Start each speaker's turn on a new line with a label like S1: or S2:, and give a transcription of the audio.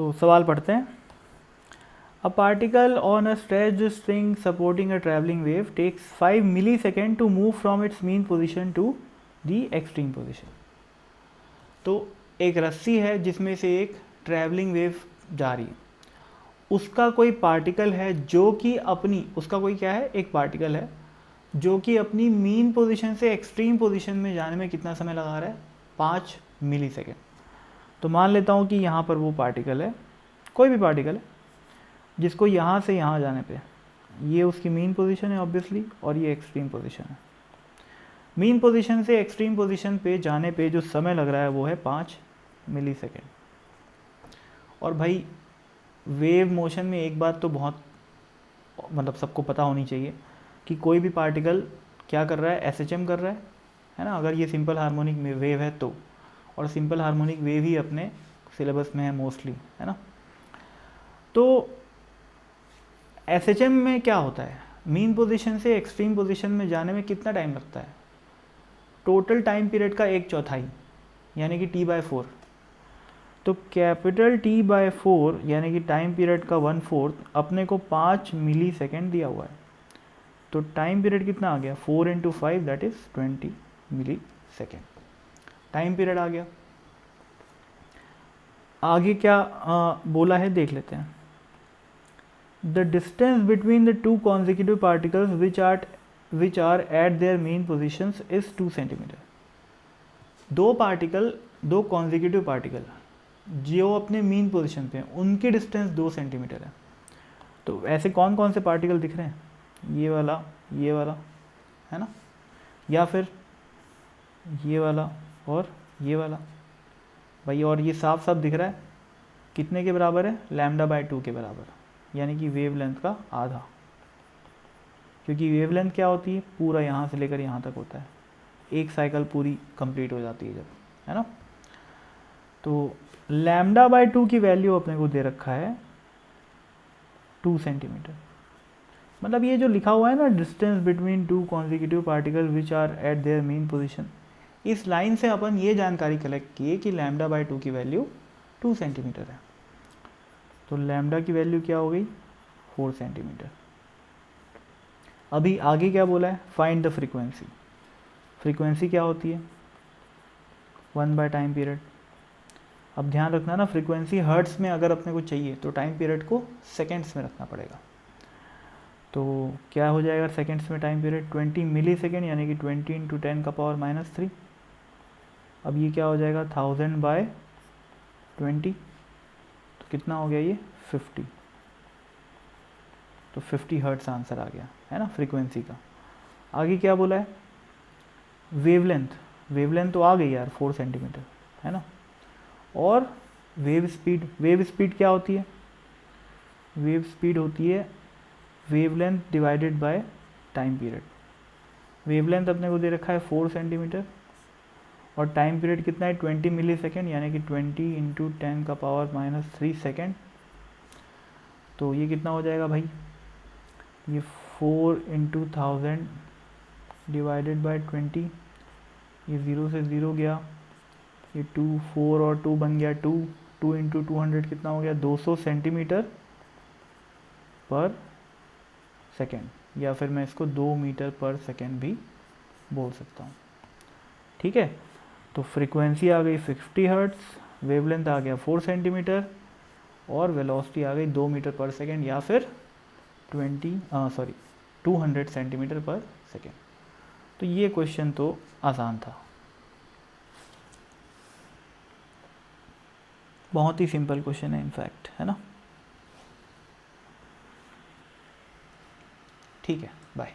S1: तो सवाल पढ़ते हैं। A particle on a stretched string supporting a travelling wave takes 5 millisecond to move from its mean position to the extreme position. तो एक रस्सी है जिसमें से एक ट्रैवलिंग वेव जा रही है, उसका कोई पार्टिकल है जो कि अपनी, उसका कोई क्या है, एक पार्टिकल है जो कि अपनी मीन पोजीशन से एक्सट्रीम पोजीशन में जाने में कितना समय लगा रहा है, 5 मिलीसेकेंड। तो मान लेता हूँ कि यहाँ पर वो पार्टिकल है, कोई भी पार्टिकल है जिसको यहाँ से यहाँ जाने पे, ये उसकी मीन पोजीशन है ऑब्वियसली, और ये एक्सट्रीम पोजीशन है। मीन पोजीशन से एक्सट्रीम पोजीशन पे जाने पे जो समय लग रहा है वो है 5 मिलीसेकेंड। और भाई वेव मोशन में एक बात तो बहुत मतलब सबको पता होनी चाहिए कि कोई भी पार्टिकल क्या कर रहा है, SHM कर रहा है ना। अगर ये सिंपल हार्मोनिक वेव है तो, और सिंपल हार्मोनिक वेव ही अपने सिलेबस में है मोस्टली, है ना। तो SHM में क्या होता है, मीन पोजीशन से एक्सट्रीम पोजीशन में जाने में कितना टाइम लगता है, टोटल टाइम पीरियड का 1/4 यानी कि T/4। तो कैपिटल T/4 यानी कि टाइम पीरियड का 1/4 अपने को 5 मिलीसेकेंड दिया हुआ है। तो टाइम पीरियड कितना आ गया, 4 × 5 that is 20 millisecond time period आ गया। आगे क्या बोला है देख लेते हैं। The distance between the two consecutive particles which are at their mean positions is 2 centimetre. दो पार्टिकल, दो कॉन्जिक्यूटिव पार्टिकल जो अपने मीन पोजीशन पे हैं, उनकी डिस्टेंस 2 सेंटीमीटर है। तो ऐसे कौन कौन से पार्टिकल दिख रहे हैं, ये वाला है ना, या फिर ये वाला और ये वाला भाई। और ये साफ साफ दिख रहा है कितने के बराबर है, λ/2 के बराबर, यानी कि वेवलेंथ का आधा। क्योंकि वेवलेंथ क्या होती है, पूरा यहाँ से लेकर यहाँ तक होता है, एक साइकिल पूरी कंप्लीट हो जाती है जब, है ना। तो λ/2 की वैल्यू अपने को दे रखा है 2 सेंटीमीटर। मतलब ये जो लिखा हुआ है ना, distance between two consecutive particle which are at their mean position, इस लाइन से अपन ये जानकारी कलेक्ट किए कि λ/2 की वैल्यू 2 सेंटीमीटर है। तो लैम्डा की वैल्यू क्या हो गई, 4 सेंटीमीटर। अभी आगे क्या बोला है, फाइंड द फ्रीक्वेंसी। फ्रीक्वेंसी क्या होती है, 1 टाइम पीरियड। अब ध्यान रखना ना, फ्रीक्वेंसी हर्ट्स में अगर अपने को चाहिए तो टाइम पीरियड को सेकेंड्स में रखना पड़ेगा। तो क्या हो जाएगा सेकेंड्स में टाइम पीरियड, 20 मिलीसेकेंड यानी कि 20 × 10⁻³ अब ये क्या हो जाएगा, 1000/20, तो कितना हो गया ये 50। तो 50 हर्ट्स आंसर आ गया, है ना, फ्रीक्वेंसी का। आगे क्या बोला है, वेवलेंथ। वेवलेंथ तो आ गई यार 4 सेंटीमीटर, है ना। और वेव स्पीड, वेव स्पीड क्या होती है, वेव स्पीड होती है wavelength divided by time period. Wavelength अपने को दे रखा है 4 सेंटीमीटर और टाइम पीरियड कितना है 20 मिलीसेकेंड यानी कि 20 × 10⁻³ सेकेंड। तो ये कितना हो जाएगा भाई, ये 4 × 1000 डिवाइडेड बाय 20, ये 0 से 0 गया, ये 2, 4 और 2 बन गया 2, 2 × 200 कितना हो गया, 200 सेंटीमीटर पर सेकेंड, या फिर मैं इसको 2 मीटर पर सेकेंड भी बोल सकता हूँ। ठीक है, तो फ्रीक्वेंसी आ गई 50 हर्ट्स, वेवलेंथ आ गया 4 सेंटीमीटर और वेलोसिटी आ गई 2 मीटर पर सेकेंड या फिर 200 सेंटीमीटर पर सेकेंड। तो ये क्वेश्चन तो आसान था, बहुत ही सिंपल क्वेश्चन है इनफैक्ट, है ना। ठीक है, बाय।